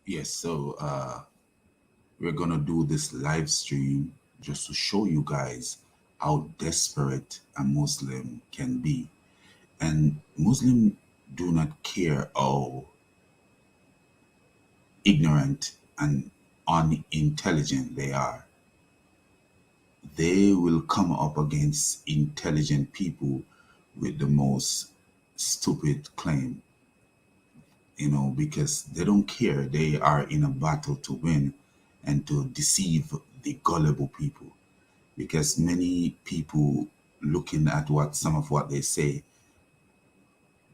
Yes, so we're gonna do this live stream just to show you guys how desperate a Muslim can be. And Muslims do not care how ignorant and unintelligent they are. They will come up against intelligent people with the most stupid claim, because they don't care. They are in a battle to win and to deceive the gullible people. Because many people looking at some of what they say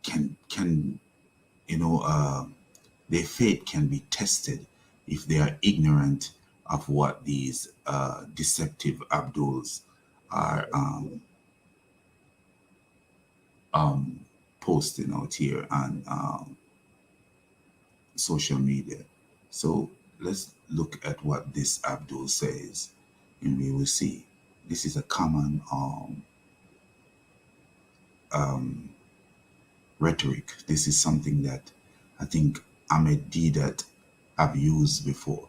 can their faith can be tested if they are ignorant of what these deceptive Abduls are posting out here on social media. So let's look at what this Abdul says, and we will see. This is a common rhetoric. This is something that I think Ahmed Didat have used before.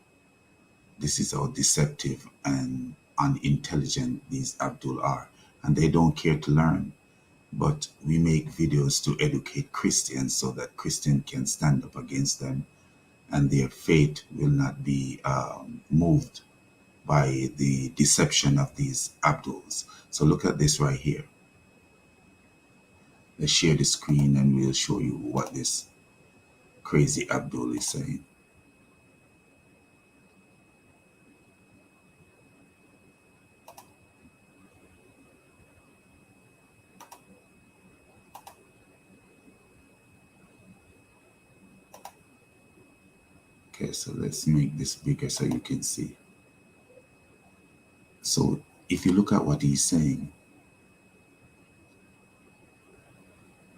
This is how deceptive and unintelligent these Abdul are, and they don't care to learn. But we make videos to educate Christians so that Christians can stand up against them and their faith will not be moved by the deception of these Abduls. So look at this right here. Let's share the screen and we'll show you what this crazy Abdul is saying. Okay, so let's make this bigger so you can see. So if you look at what he's saying,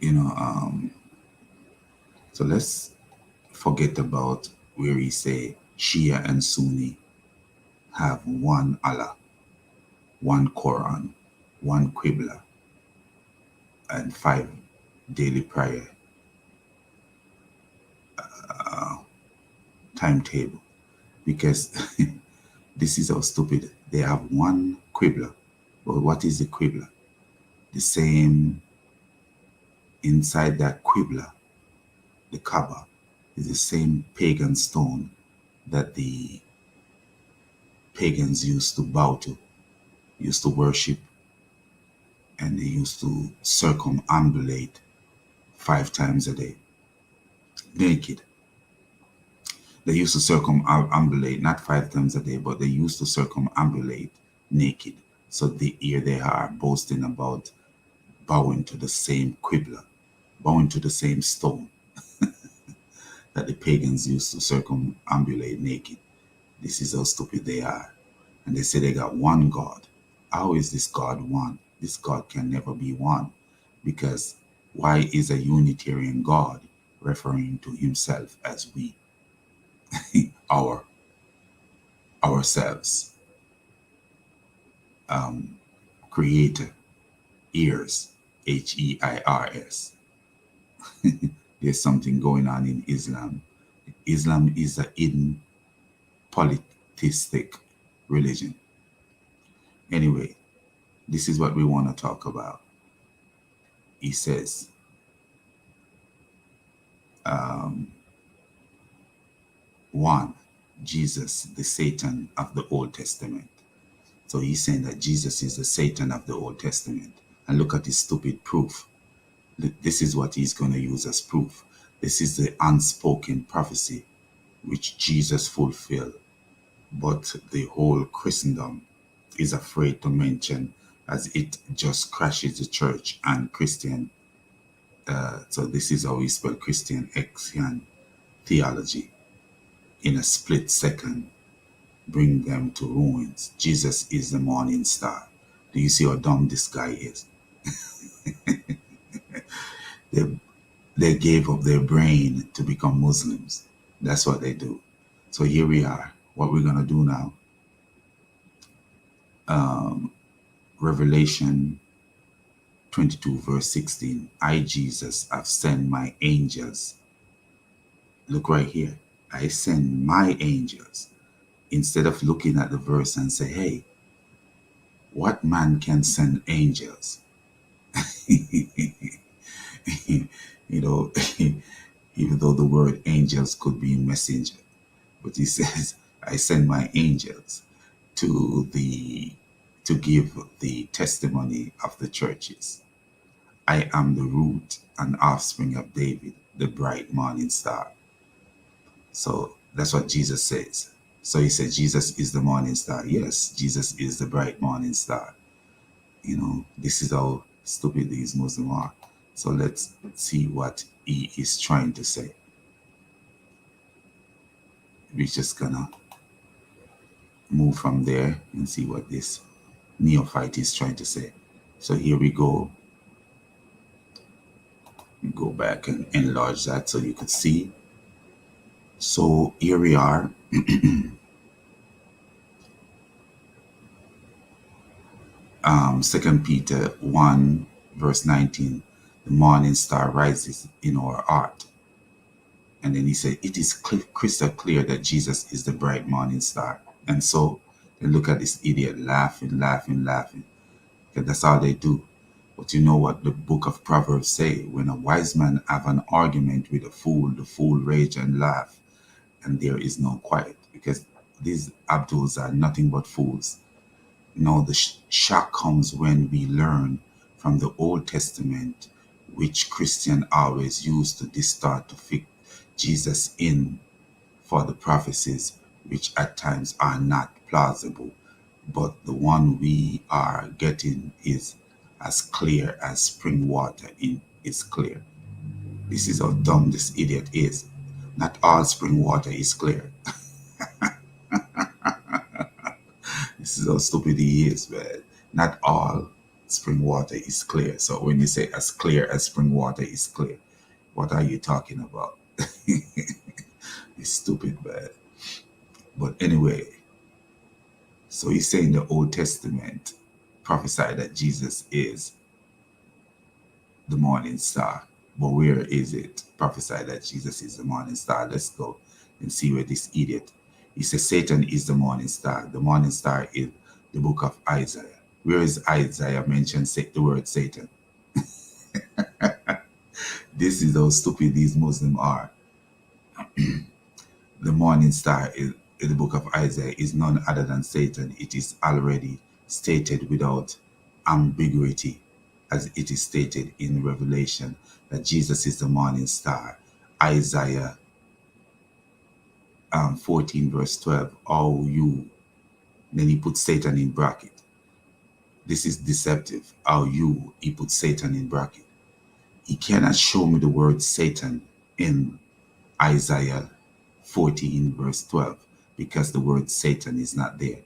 you know, so let's forget about where he say Shia and Sunni have one Allah, one Quran, one Qibla, and 5 daily prayer timetable. Because this is how stupid. They have one Qibla. But what is the Qibla? The same inside that Qibla, the Kaaba, is the same pagan stone that the pagans used to bow to, used to worship, and they used to circumambulate 5 times a day, naked. They used to circumambulate, not 5 times a day, but they used to circumambulate naked. So here they are boasting about bowing to the same Qibla, bowing to the same stone that the pagans used to circumambulate naked. This is how stupid they are. And they say they got one God. How is this God one? This God can never be one. Because why is a Unitarian God referring to himself as we, our, ourselves, creator, ears, Heirs? There's something going on in Islam. Islam is a hidden polytheistic religion. Anyway, this is what we want to talk about. He says, one, Jesus, the Satan of the Old Testament. So he's saying that Jesus is the Satan of the Old Testament. And look at his stupid proof. This is what he's going to use as proof. This is the unspoken prophecy which Jesus fulfilled, but the whole Christendom is afraid to mention as it just crashes the church and Christian. So this is how we spell Christian Exian theology. In a split second, bring them to ruins. Jesus is the morning star. Do you see how dumb this guy is? They gave up their brain to become Muslims. That's what they do. So here we are. What we're going to do now, Revelation 22 verse 16, I, Jesus, have sent my angels. Look right here. I send my angels. Instead of looking at the verse and say, hey, what man can send angels? you know, even though the word angels could be messenger, but he says, I send my angels to the to give the testimony of the churches. I am the root and offspring of David, the bright morning star. So that's what Jesus says. So he said, Jesus is the morning star. Yes, Jesus is the bright morning star. This is how stupid these Muslims are. So let's see what he is trying to say. We're just gonna move from there and see what this neophyte is trying to say. So here we go. We go back and enlarge that so you could see. So here we are. 2 Peter 1 verse 19. The morning star rises in our heart. And then he said, it is crystal clear that Jesus is the bright morning star. And so they look at this idiot laughing, laughing, laughing. Because that's all they do. But you know what the book of Proverbs say? When a wise man have an argument with a fool, the fool rage and laugh, and there is no quiet. Because these Abduls are nothing but fools. The shock comes when we learn from the Old Testament, which Christian always use to distort to fit Jesus in for the prophecies, which at times are not plausible. But the one we are getting is as clear as spring water is clear. This is how dumb this idiot is. Not all spring water is clear. This is how stupid he is, man. Not all spring water is clear. So when you say as clear as spring water is clear, what are you talking about? It's stupid, man. But anyway, so he's saying the Old Testament prophesied that Jesus is the morning star. But where is it prophesied that Jesus is the morning star? Let's go and see where this idiot. He says Satan is the morning star. The morning star is the book of Isaiah. Where is Isaiah mentioned the word Satan? This is how stupid these Muslims are. The morning star in the book of Isaiah is none other than Satan. It is already stated without ambiguity, as it is stated in Revelation, that Jesus is the morning star. Isaiah 14 verse 12, oh you, then he put Satan in bracket. This is deceptive. How you, he put Satan in bracket. He cannot show me the word Satan in Isaiah 14 verse 12 because the word Satan is not there.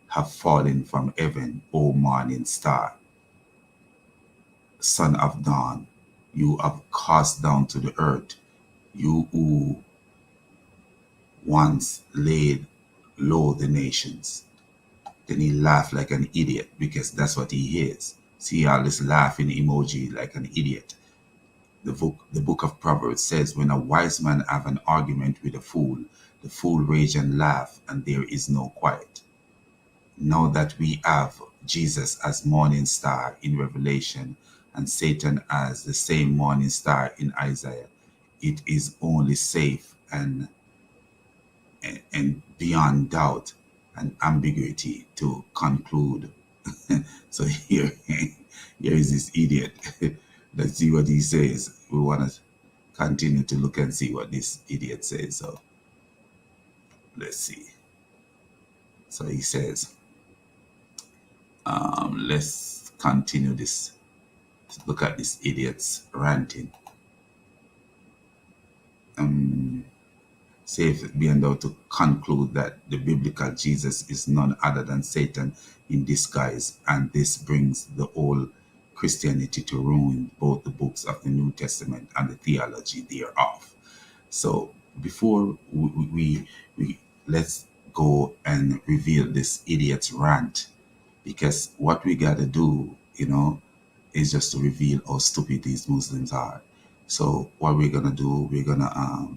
Have fallen from heaven, O morning star, son of dawn. You have cast down to the earth, you who once laid low the nations. Then he laughed like an idiot because that's what he is. See all this laughing emoji like an idiot. The book of Proverbs says, when a wise man have an argument with a fool, the fool rage and laugh, and there is no quiet. Now that we have Jesus as morning star in Revelation and Satan as the same morning star in Isaiah, it is only safe and beyond doubt and ambiguity to conclude. So here is this idiot. Let's see what he says. We want to continue to look and see what this idiot says. So let's see. So he says, let's continue this. Look at this idiot's ranting. Safe beyond doubt to conclude that the biblical Jesus is none other than Satan in disguise, and this brings the whole Christianity to ruin both the books of the New Testament and the theology thereof. So before we let's go and reveal this idiot's rant, because what we got to do, is just to reveal how stupid these Muslims are. So what we're gonna do, we're gonna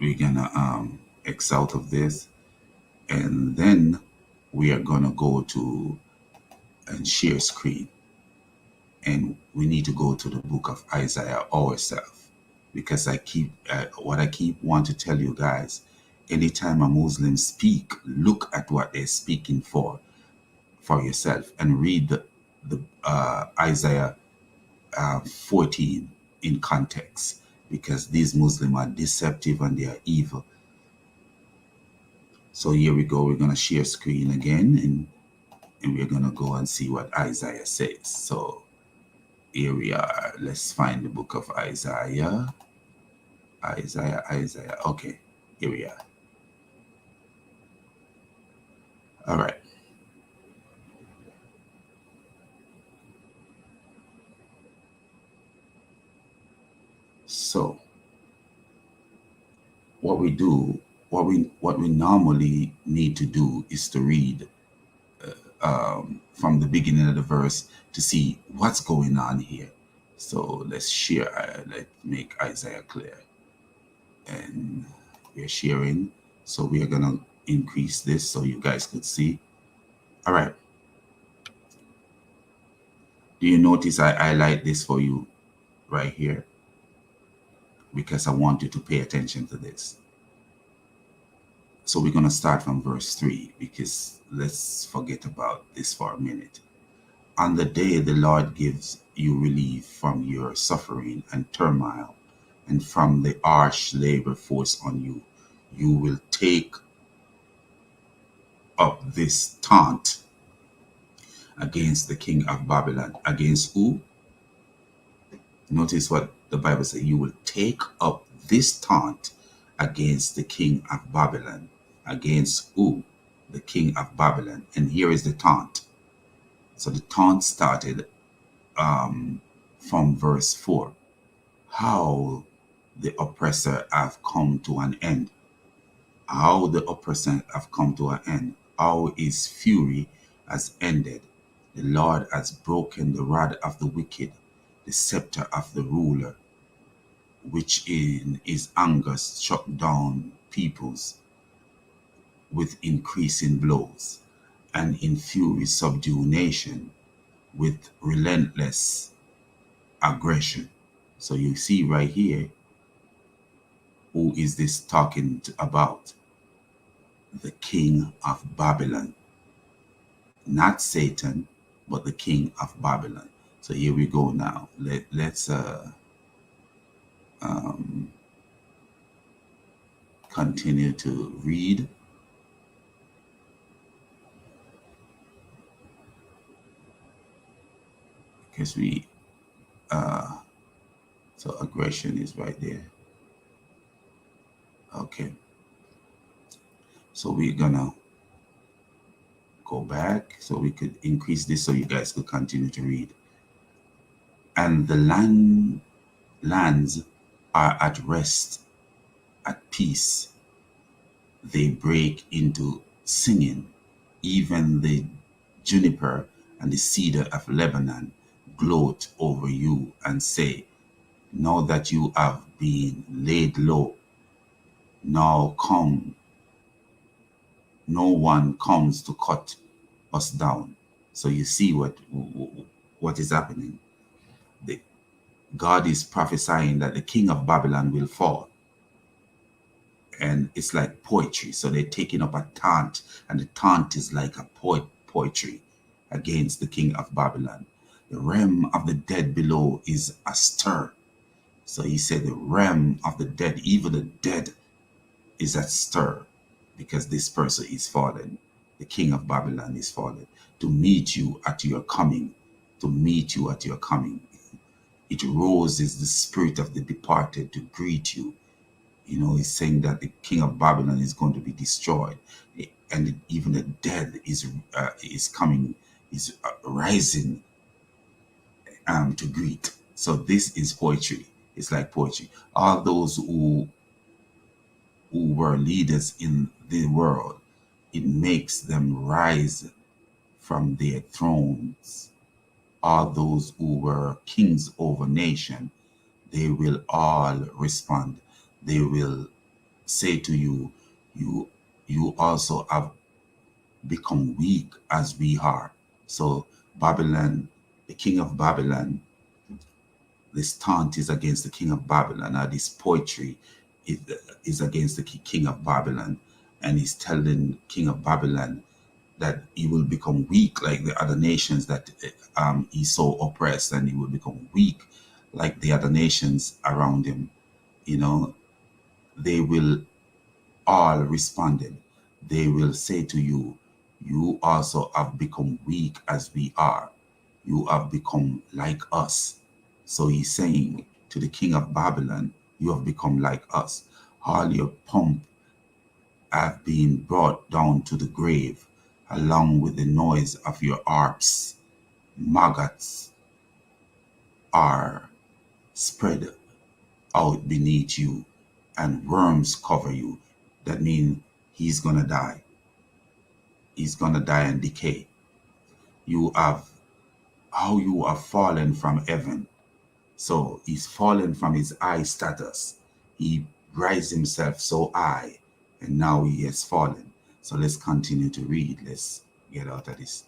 we're gonna X out of this, and then we are gonna go to and share screen, and we need to go to the book of Isaiah ourselves, because I keep what I keep want to tell you guys. Anytime a Muslim speak, look at what they're speaking for yourself, and read the Isaiah 14 in context, because these Muslims are deceptive and they are evil. So here we go. We're gonna share screen again, and we're gonna go and see what Isaiah says. So here we are. Let's find the book of Isaiah. Isaiah. Okay, here we are. All right. So what we do, what we normally need to do is to read from the beginning of the verse to see what's going on here. So let's share. Let's make Isaiah clear, and we're sharing. So we are gonna increase this so you guys could see. All right. Do you notice I highlight this for you right here? Because I want you to pay attention to this. So we're going to start from verse 3, because let's forget about this for a minute. On the day the Lord gives you relief from your suffering and turmoil, and from the harsh labor forced on you, you will take up this taunt against the king of Babylon. Against who? Notice what the Bible says. You will take up this taunt against the king of Babylon. Against who? The king of Babylon. And here is the taunt. So the taunt started from verse 4. How the oppressor have come to an end. How the oppressor have come to an end. How his fury has ended. The Lord has broken the rod of the wicked, the scepter of the ruler, which in his anger struck down peoples with increasing blows, and in fury subdue nation with relentless aggression. So you see right here, who is this talking about? The king of Babylon. Not Satan, but the king of Babylon. So here we go now. Let's continue to read. Because so aggression is right there. Okay. So we're gonna go back so we could increase this so you guys could continue to read. And the lands are at rest, at peace. They break into singing. Even the juniper and the cedar of Lebanon gloat over you and say, now that you have been laid low, now come, no one comes to cut us down. So you see what is happening. God is prophesying that the king of Babylon will fall. And it's like poetry. So they're taking up a taunt, and the taunt is like a poetry against the king of Babylon. The realm of the dead below is astir. So he said the realm of the dead, even the dead, is at stir, because this person is fallen. The king of Babylon is fallen. To meet you at your coming. To meet you at your coming. It roses the spirit of the departed to greet you. You know, he's saying that the king of Babylon is going to be destroyed, and even the dead is coming, is rising to greet. So this is poetry. It's like poetry. All those who were leaders in the world, it makes them rise from their thrones. All those who were kings over nation, they will all respond. They will say to you, you you also have become weak as we are. So Babylon, the king of Babylon, this taunt is against the king of Babylon, or this poetry is, is against the king of Babylon, and he's telling king of Babylon that he will become weak like the other nations that he's so oppressed, and he will become weak like the other nations around him. You know, they will all responded. They will say to you, you also have become weak as we are. You have become like us. So he's saying to the king of Babylon, you have become like us. All your pomp have been brought down to the grave, along with the noise of your harps. Maggots are spread out beneath you, and worms cover you. That means he's going to die. He's going to die and decay. You have, how you have fallen from heaven. So he's fallen from his high status. He raised himself so high, and now he has fallen. So let's continue to read. Let's get out of this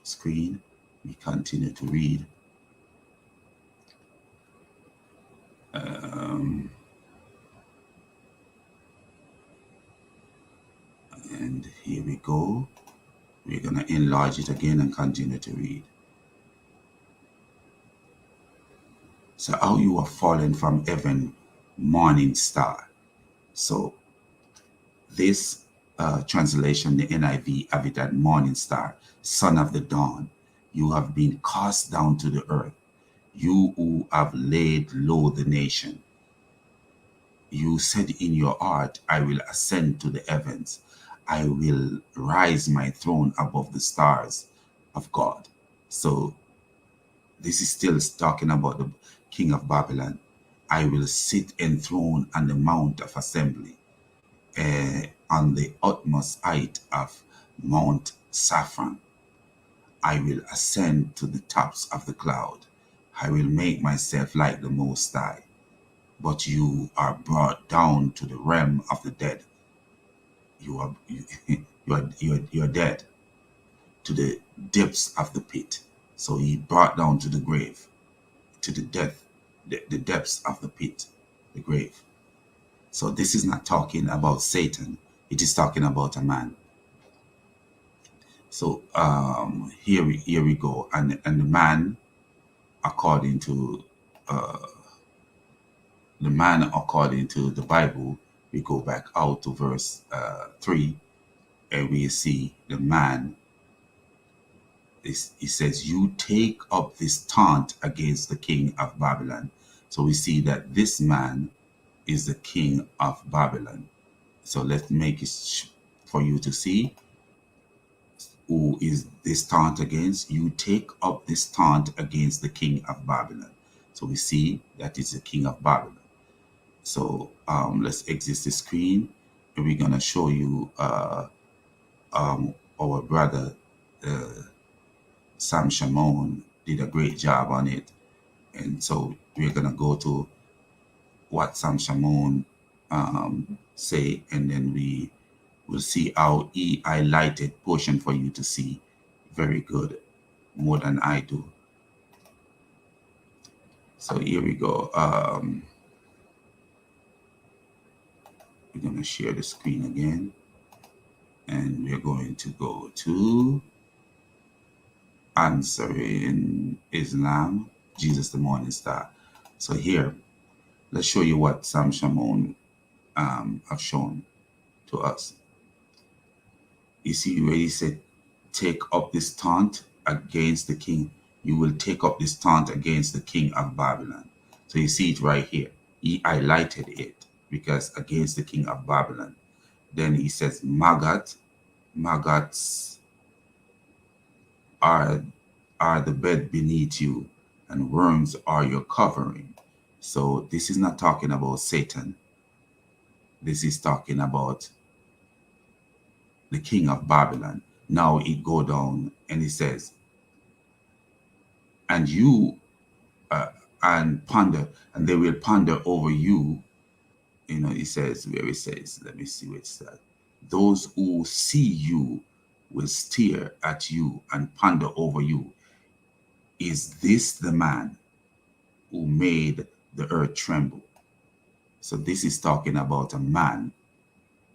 screen. We continue to read. And here we go. We're going to enlarge it again and continue to read. So how you are fallen from heaven, morning star. So this translation, the NIV, have it at morning star, son of the dawn. You have been cast down to the earth, you who have laid low the nation. You said in your heart, I will ascend to the heavens. I will rise my throne above the stars of God. So this is still talking about the king of Babylon. I will sit enthroned on the mount of assembly, on the utmost height of Mount Saffron. I will ascend to the tops of the cloud. I will make myself like the Most High. But you are brought down to the realm of the dead. You are you are dead, to the depths of the pit. So he brought down to the grave, to the death, the depths of the pit, the grave. So this is not talking about Satan. It is talking about a man. So here we go, and the man, according to the Bible, we go back out to verse 3, and we see the man. He says, "You take up this taunt against the king of Babylon." So we see that this man is the king of Babylon. So let's make it for you to see who is this taunt against. You take up this taunt against the king of Babylon. So we see that it's the king of Babylon. So let's exit the screen, and we're going to show you our brother Sam Shimon did a great job on it. And so we're going to go to what Sam Shimon say, and then we will see how he highlighted portion for you to see very good, more than I do. So here we go. We're going to share the screen again, and we're going to go to Answering Islam, Jesus the Morning Star. So here, let's show you what Sam Shimon have shown to us. You see where he said, take up this taunt against the king. You will take up this taunt against the king of Babylon. So you see it right here. He highlighted it because against the king of Babylon. Then he says, maggots are the bed beneath you, and worms are your covering. So this is not talking about Satan. This is talking about the king of Babylon. Now it go down and it says, and you and ponder, and they will ponder over you It says, where it says, let me see where it's at. Those who see you will stare at you and ponder over you. Is this the man who made the earth tremble? So this is talking about a man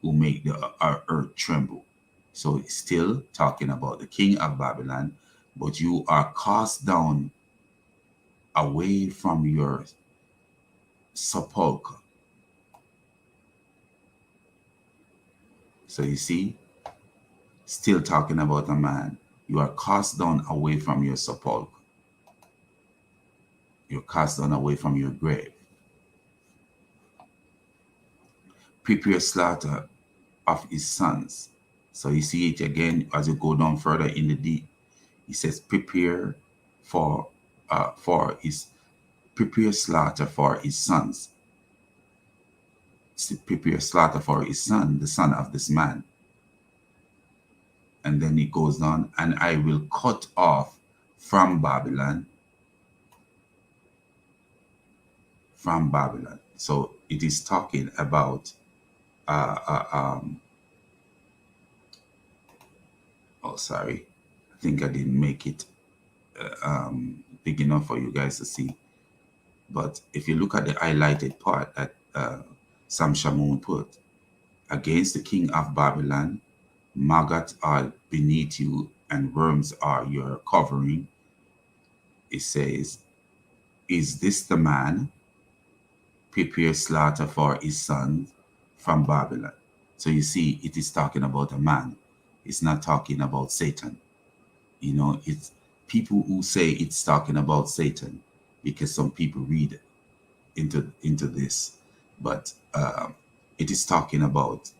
who made the earth tremble. So it's still talking about the king of Babylon, but you are cast down away from your sepulchre. So you see, still talking about a man. You are cast down away from your sepulchre. You're cast down away from your grave. Prepare slaughter of his sons. So you see it again as you go down further in the deep. He says, for his prepare slaughter for his sons. Prepare slaughter for his son, the son of this man. And then it goes on, and I will cut off from Babylon. From Babylon. So it is talking about oh, sorry. I think I didn't make it big enough for you guys to see. But if you look at the highlighted part that Sam Shamoun put, against the king of Babylon, maggots are beneath you and worms are your covering. It says, is this the man? Prepare slaughter for his sons from Babylon. So you see, it is talking about a man. It's not talking about Satan. It's people who say it's talking about Satan because some people read into this, but it is talking about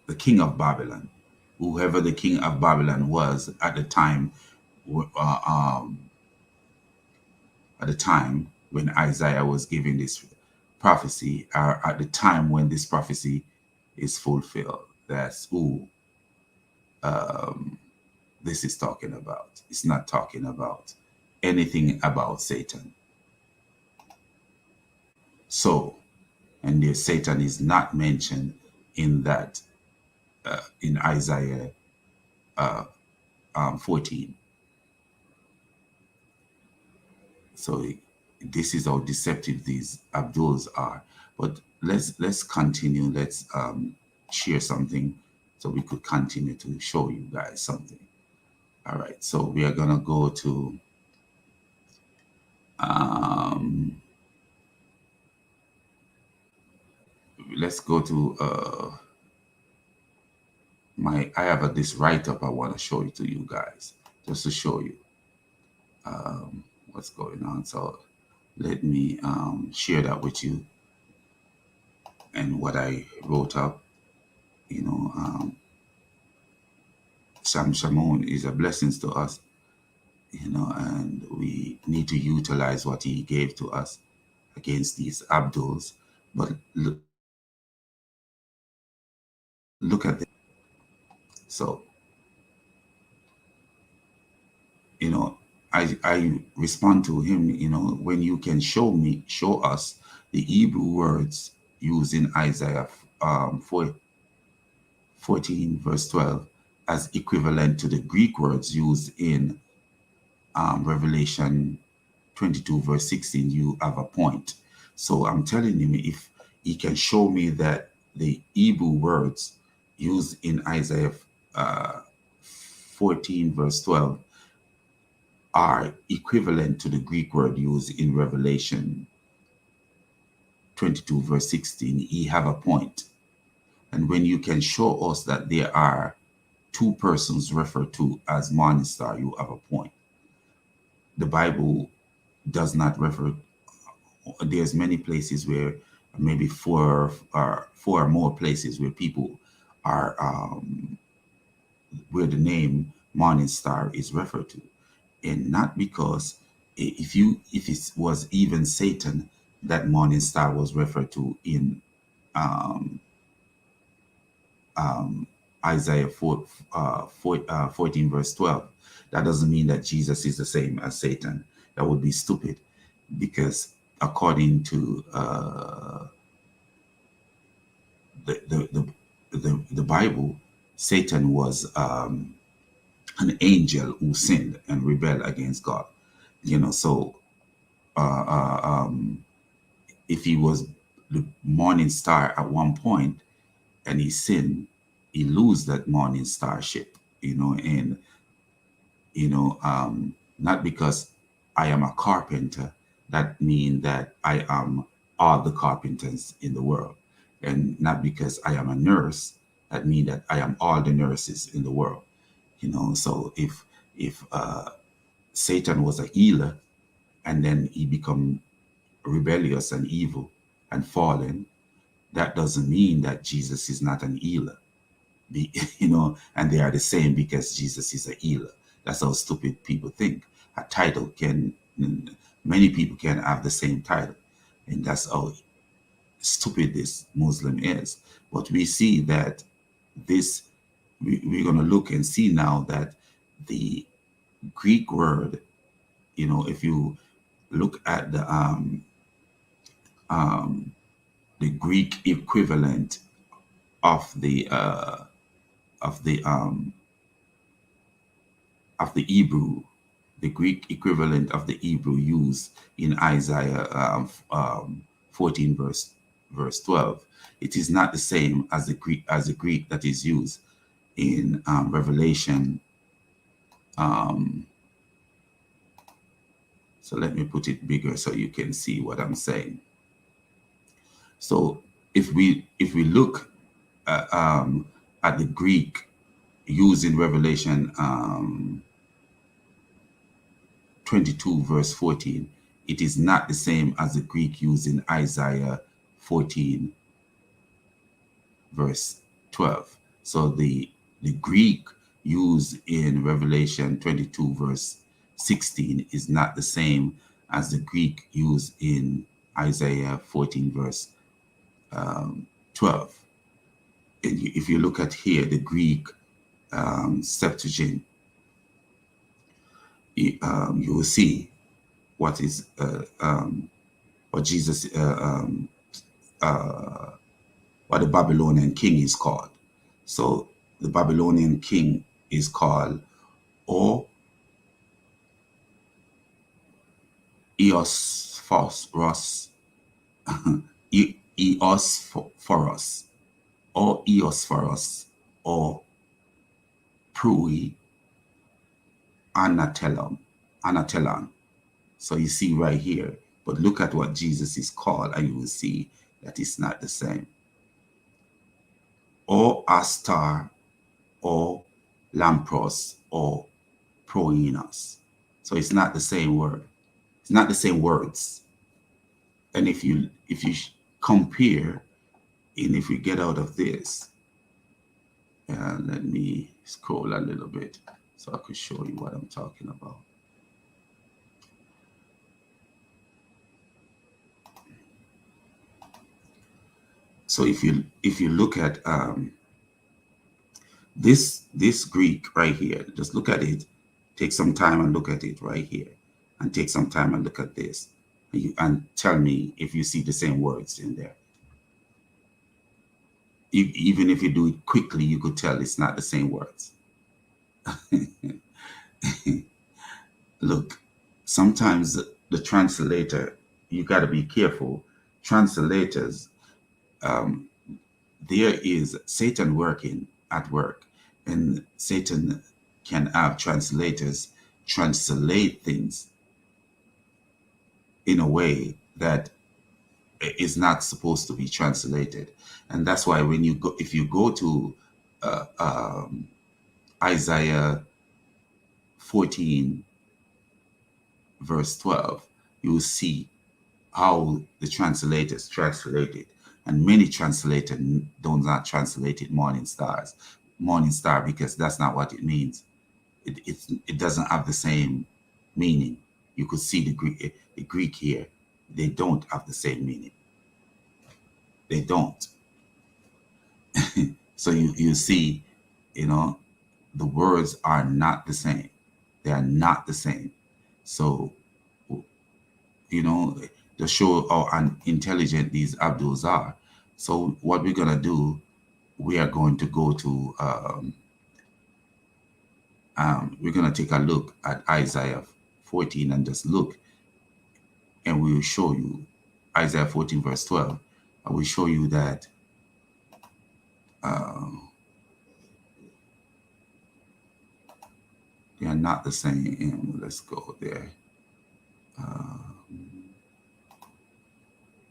the king of Babylon, whoever the king of Babylon was at the time. At the time when Isaiah was giving this prophecy, or at the time when this prophecy is fulfilled. That's who this is talking about. It's not talking about anything about Satan. So, and the Satan is not mentioned in that, in Isaiah 14. So this is how deceptive these Abduls are. But let's continue. Let's share something so we could continue to show you guys something. All right. So we are gonna go to let's go to I have this write-up I want to show it to you guys, just to show you what's going on. So let me share that with you and what I wrote up. Sam Shamoun is a blessing to us, and we need to utilize what he gave to us against these Abduls. But look at this. So, I respond to him, when you can show us the Hebrew words used in Isaiah 14 verse 12 as equivalent to the Greek words used in Revelation 22 verse 16, you have a point. So I'm telling him, if he can show me that the Hebrew words used in Isaiah 14 verse 12 are equivalent to the Greek word used in Revelation 22 verse 16, he have a point. And when you can show us that there are two persons referred to as morning star, you have a point. The Bible does not refer. There's many places where maybe four or more places where people are where the name morning star is referred to, and not because if it was even Satan that morning star was referred to in Isaiah 14 verse 12. That doesn't mean that Jesus is the same as Satan. That would be stupid, because according to the, the, the Bible, Satan was an angel who sinned and rebelled against God. So uh, uh, um, if he was the morning star at one point and he sinned, he lose that morning starship, and not because I am a carpenter, that mean that I am all the carpenters in the world. And not because I am a nurse, that mean that I am all the nurses in the world. So if Satan was a healer and then he become rebellious and evil and fallen, that doesn't mean that Jesus is not an healer. And they are the same because Jesus is a healer. That's how stupid people think. A title many people can have the same title. And that's how stupid this Muslim is. But we see that we're going to look and see now that the Greek word, if you look at the Greek equivalent of the of the um, of the Hebrew, the Greek equivalent of the Hebrew used in Isaiah 14 verse 12. It is not the same as the Greek that is used in Revelation. So let me put it bigger so you can see what I'm saying. So if we look at the Greek used in Revelation 22 verse 14, it is not the same as the Greek used in Isaiah 14 verse 12. So the Greek used in Revelation 22 verse 16 is not the same as the Greek used in Isaiah 14 verse 12. And if you look at here, the Greek Septuagint, you will see what is what Jesus, what the Babylonian king is called. So the Babylonian king is called O Eosphorus, Eosphorus, or Eosphorus, or Prui Anatelon. So you see right here, but look at what Jesus is called and you will see that it's not the same. Or Astar, or Lampros, or Proenos. So it's not the same word. It's not the same words. And if you compare, and if we get out of this, let me scroll a little bit so I could show you what I'm talking about. So if you look at this Greek right here, just look at it, take some time and look at it right here, and take some time and look at this, and tell me if you see the same words in there. Even if you do it quickly, you could tell it's not the same words. Look, sometimes the translator, you got to be careful. Translators, there is Satan working at work, and Satan can have translators translate things in a way that is not supposed to be translated. And that's why when you go, if you go to Isaiah 14 verse 12, you will see how the translators translate it. And many translators do not translate it morning star, because that's not what it means. It doesn't have the same meaning. You could see the Greek here. They don't have the same meaning. They don't. So you see, the words are not the same. They are not the same. So, to show how intelligent these Abduls are. So what we're going to do, we are going to go to, we're going to take a look at Isaiah 14 and just look, and we will show you Isaiah 14 verse 12. I will show you that they are not the same. Let's go there.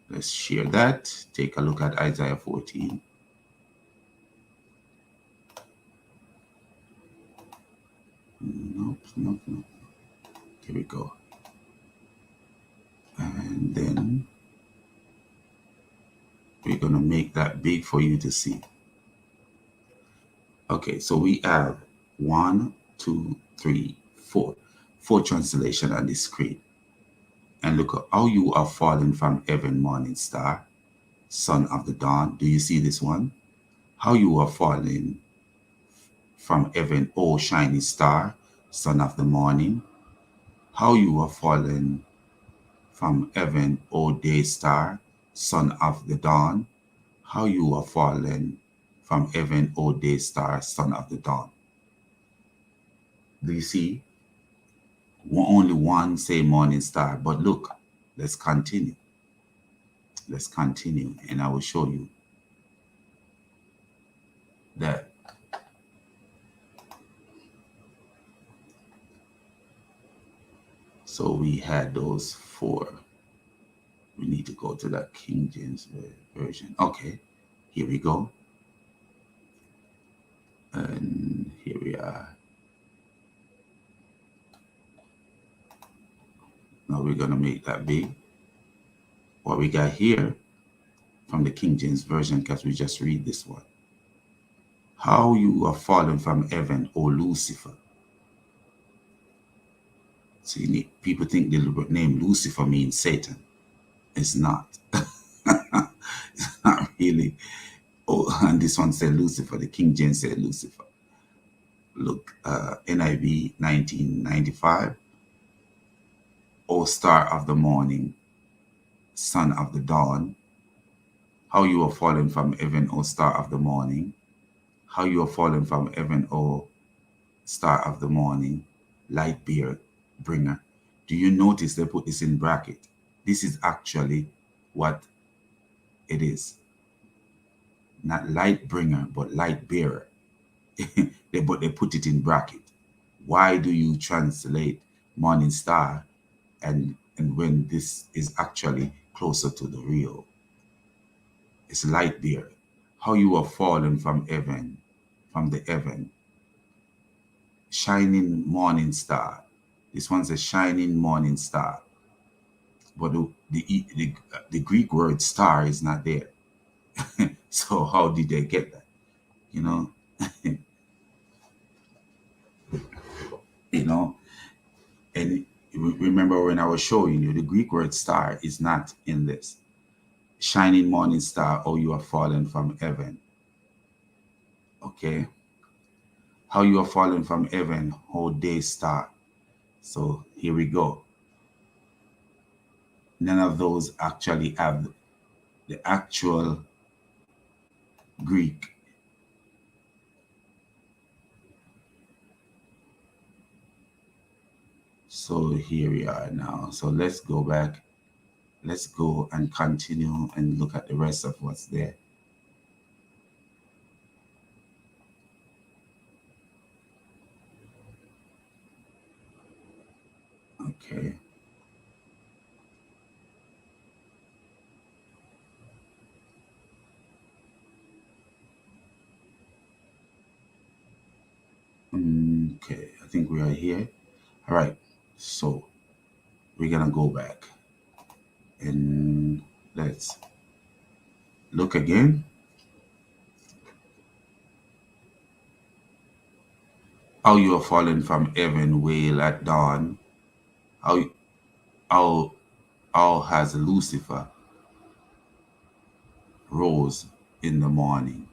Let's share that. Take a look at Isaiah 14. Nope. Here we go. And then we're going to make that big for you to see. Okay, so we have 1, 2, 3, 4. 4 translation on the screen. And look at how you are fallen from heaven, morning star, son of the dawn. Do you see this one? How you are fallen from heaven, O shining star, son of the morning. How you are fallen from heaven, O day star, son of the dawn. How you are fallen from heaven, O day star, son of the dawn. Do you see? Only one say morning star, but look, let's continue. Let's continue, and I will show you that so we had those 4. We need to go to that King James version. Okay, here we go. And here we are. Now we're going to make that big. What we got here from the King James version, because we just read this one. How you are fallen from heaven, O Lucifer. See, people think the name Lucifer means Satan. It's not. It's not really. Oh, and this one said Lucifer. The King James said Lucifer. Look, NIV 1995. O star of the morning, son of the dawn. How you are fallen from heaven, O star of the morning. How you are fallen from heaven, O star of the morning, light bringer. Do you notice they put this in bracket? This is actually what it is. Not light bringer, but light bearer. But they put it in bracket. Why do you translate morning star and when this is actually closer to the real? It's light bearer. How you are fallen from heaven, from the heaven. Shining morning star. This one's a shining morning star. But the Greek word star is not there. So how did they get that? You know? You know? And remember when I was showing you, the Greek word star is not in this. Shining morning star, oh, you are fallen from heaven. Okay? How you are fallen from heaven, oh, day star. So here we go. None of those actually have the actual Greek. So here we are now. So let's go back. Let's go and continue and look at the rest of what's there. Okay. Okay, I think we are here. All right, so we're gonna go back and let's look again. How you are fallen from heaven, wail at dawn. How has Lucifer rose in the morning?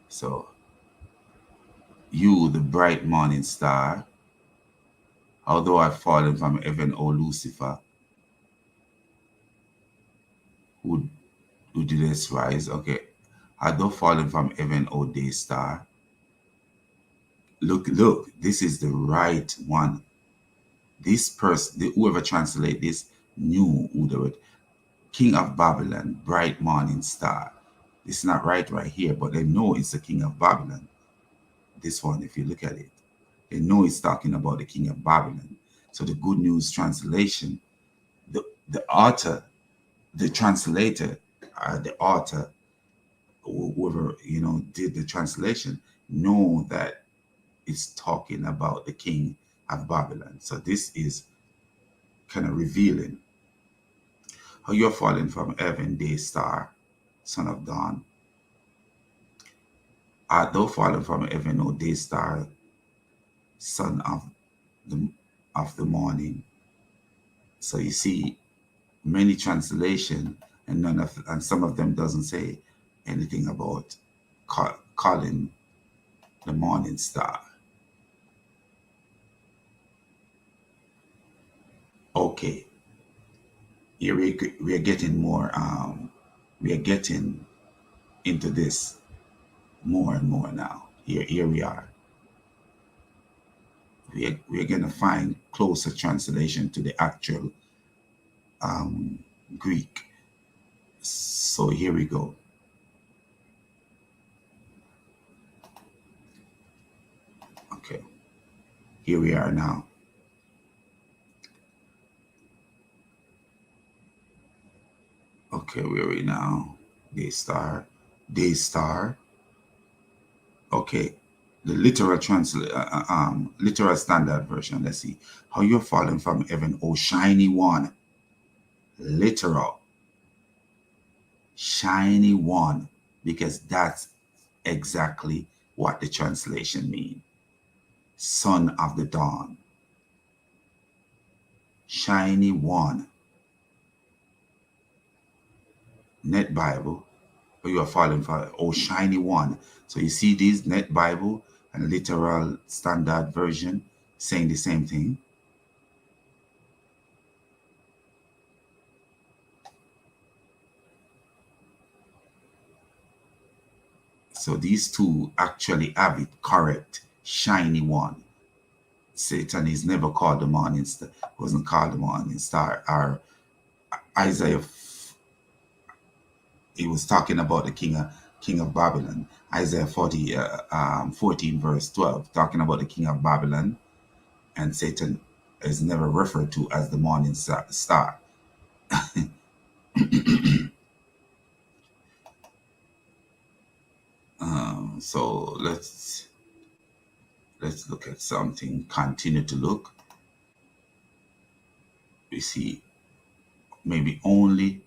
So you, the bright morning star, although I've fallen from heaven, O Lucifer, who didst rise. Okay. Art thou fallen from heaven, O day star? Look, this is the right one. This person, whoever translate this, knew who the word King of Babylon, bright morning star. It's not right here, but they know it's the King of Babylon. This one, if you look at it, they know it's talking about the King of Babylon. So the Good News translation, the author, the translator, the author, whoever did the translation, know that it's talking about the King of Babylon. So this is kind of revealing how you're falling from heaven, day star, son of dawn. Art thou fallen from heaven, O day star, son of the morning. So you see many translation, and some of them doesn't say anything about calling the morning star. Okay, here we are getting more. We are getting into this more and more now. Here we are. We're going to find closer translation to the actual Greek. So here we go. Okay, here we are now. Okay, where are we now? Day star. Okay, the literal standard version. Let's see. How you're falling from heaven, O shiny one. Literal. Shiny one. Because that's exactly what the translation means. Son of the dawn. Shiny one. Net Bible. Or you are falling for, oh shiny one. So you see these Net Bible and literal standard version saying the same thing. So these two actually have it correct. Shiny one. Satan is never called the morning star. Wasn't called the morning star. Or Isaiah, he was talking about the king of Babylon. Isaiah 14 verse 12, talking about the king of Babylon, and Satan is never referred to as the morning star. So let's look at something. Continue to look. We see maybe only.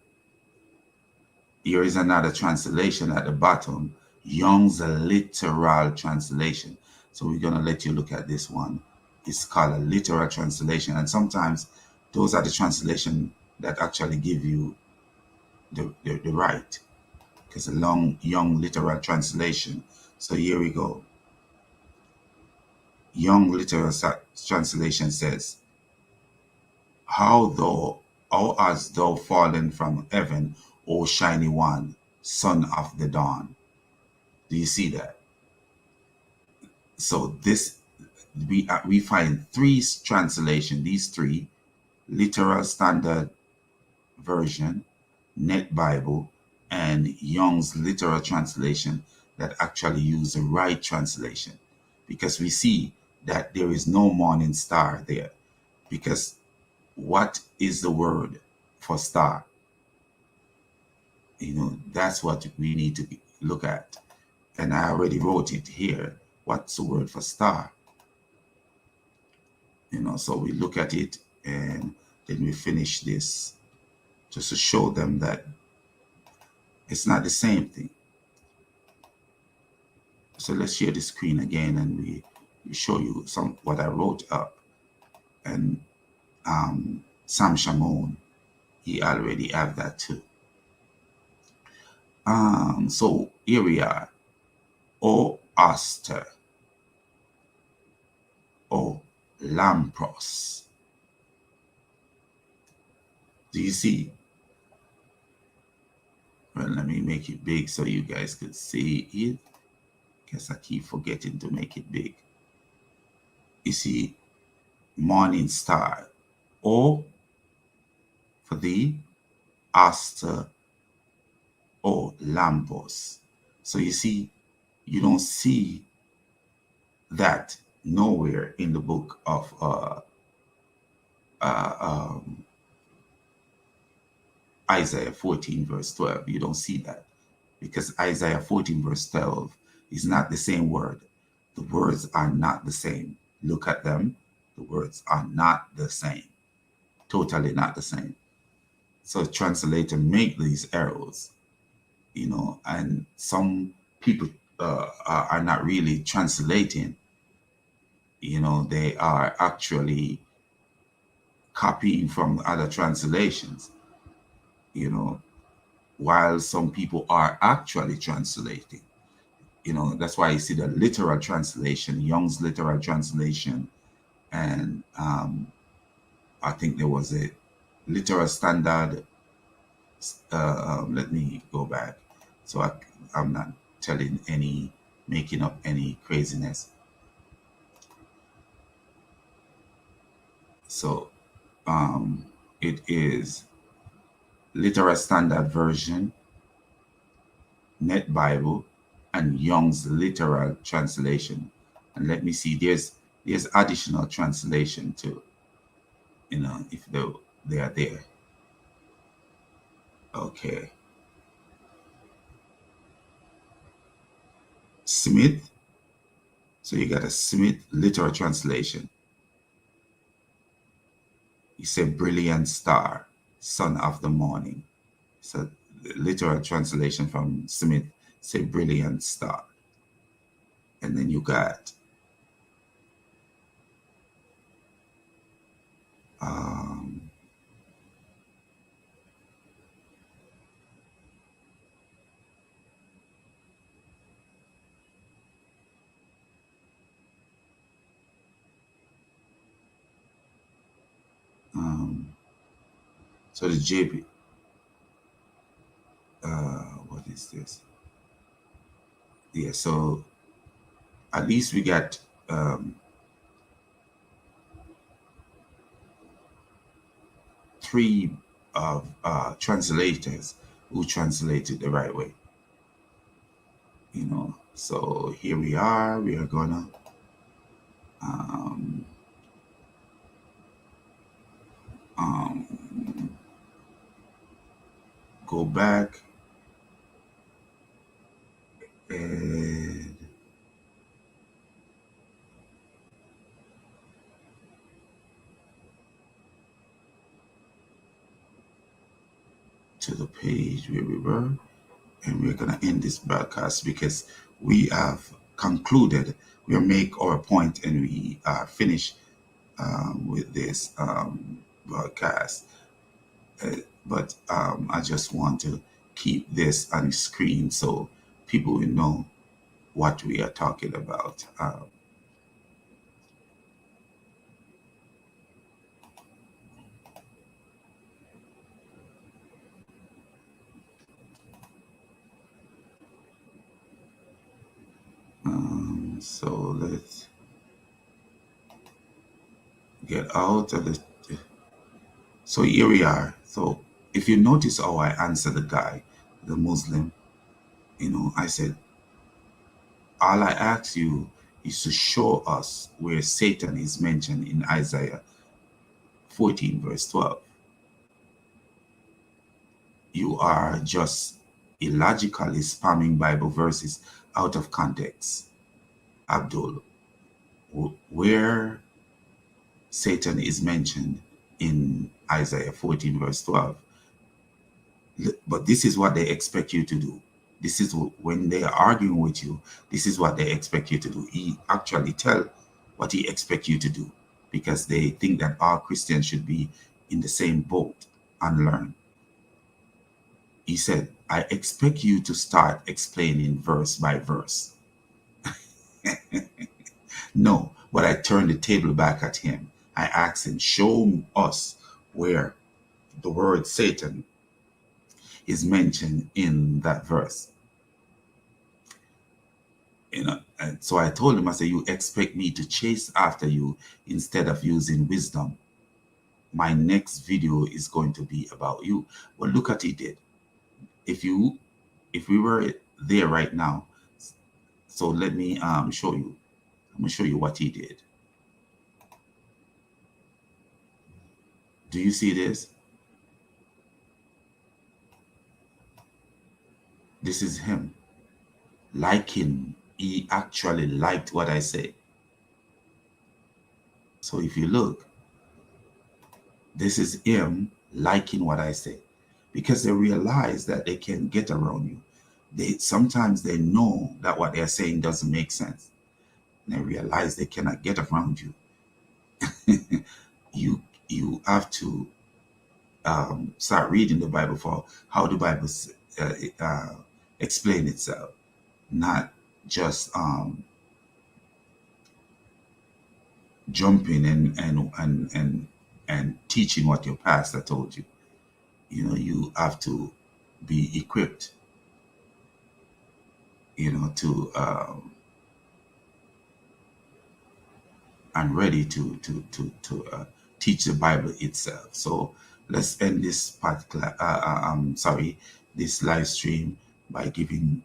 Here is another translation at the bottom. Young's literal translation. So we're gonna let you look at this one. It's called a literal translation, and sometimes those are the translation that actually give you the right, because a young literal translation. So here we go. Young literal translation says, how hast thou fallen from heaven, O shiny one, son of the dawn. Do you see that? So this, we find three translation, these three, literal standard version, Net Bible, and Young's literal translation, that actually use the right translation, because we see that there is no morning star there. Because what is the word for star? That's what we need to look at. And I already wrote it here. What's the word for star? So we look at it, and then we finish this, just to show them that it's not the same thing. So let's share the screen again, and we show you what I wrote up. And Sam Shamoun, he already have that too. So here we are. O Aster, O Lampros. Do you see? Well, let make it big so you guys could see it. Guess I keep forgetting to make it big. You see, morning star, O for the Aster or Lambos. So you see, you don't see that nowhere in the book of uh, um, Isaiah 14 verse 12. You don't see that because Isaiah 14 verse 12 is not the same word. The words are not the same. Look at them. The words are not the same. Totally not the same. So translator make these errors, and some people are not really translating. They are actually copying from other translations, while some people are actually translating. That's why you see the literal translation, Young's literal translation, and I think there was a literal standard. Let me go back. So I'm not making up any craziness. So it is literal standard version, Net Bible, and Young's literal translation. And let me see, there's additional translation too, if they are there. Okay. Smith. So you got a Smith literal translation. He said, brilliant star, son of the morning. So the literal translation from Smith say brilliant star. And then you got so the JB. What is this? Yeah, so at least we got three of translators who translated the right way. So here we are. We are gonna go back and to the page where we were, and we're gonna end this broadcast because we have concluded. We'll make our point and we are finished with this broadcast. But I just want to keep this on the screen so people will know what we are talking about. So let's get out of the. So here we are. So if you notice how I answered the guy, the Muslim, I said, all I ask you is to show us where Satan is mentioned in Isaiah 14, verse 12. You are just illogically spamming Bible verses out of context. Abdul, where Satan is mentioned in Isaiah 14, verse 12. But this is what they expect you to do. This is when they are arguing with you, this is what they expect you to do. He actually tell what he expects you to do because they think that all Christians should be in the same boat and learn. He said, I expect you to start explaining verse by verse. No, but I turned the table back at him. I asked him, show us where the word Satan is mentioned in that verse. And so I told him, I said, you expect me to chase after you instead of using wisdom. My next video is going to be about you. Well, look at he did. If we were there right now, so let me show you. I'm gonna show you what he did. Do you see this? This is him liking. He actually liked what I said. So if you look, this is him liking what I say, because they realize that they can get around you. Sometimes they know that what they're saying doesn't make sense. And they realize they cannot get around you. You have to start reading the Bible for how the Bible explain itself, not just jumping and teaching what your pastor told you. You have to be equipped, to and ready to teach the Bible itself. So let's end this particular, this live stream by giving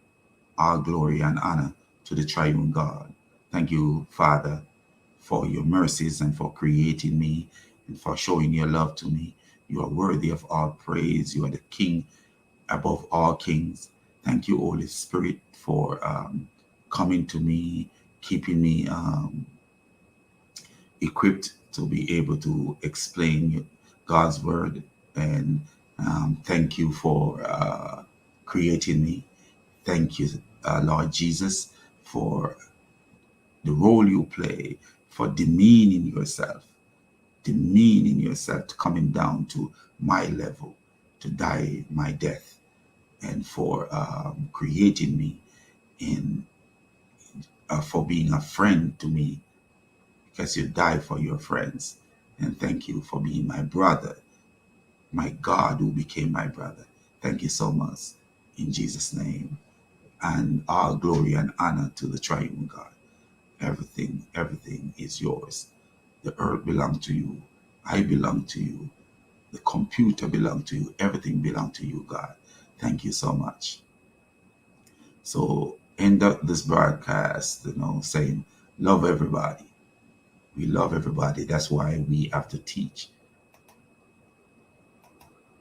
all glory and honor to the triune God. Thank you, Father, for your mercies and for creating me and for showing your love to me. You are worthy of all praise. You are the King above all kings. Thank you, Holy Spirit, for coming to me, keeping me equipped to be able to explain God's word. And thank you for creating me. Thank you, Lord Jesus, for the role you play, for demeaning yourself, coming down to my level, to die my death, and for creating me for being a friend to me, because you died for your friends. And thank you for being my brother, my God who became my brother. Thank you so much, in Jesus' name. And all glory and honor to the triune God. Everything is yours. The earth belongs to you. I belong to you. The computer belongs to you. Everything belongs to you, God. Thank you so much. So end up this broadcast, saying, love everybody. We love everybody. That's why we have to teach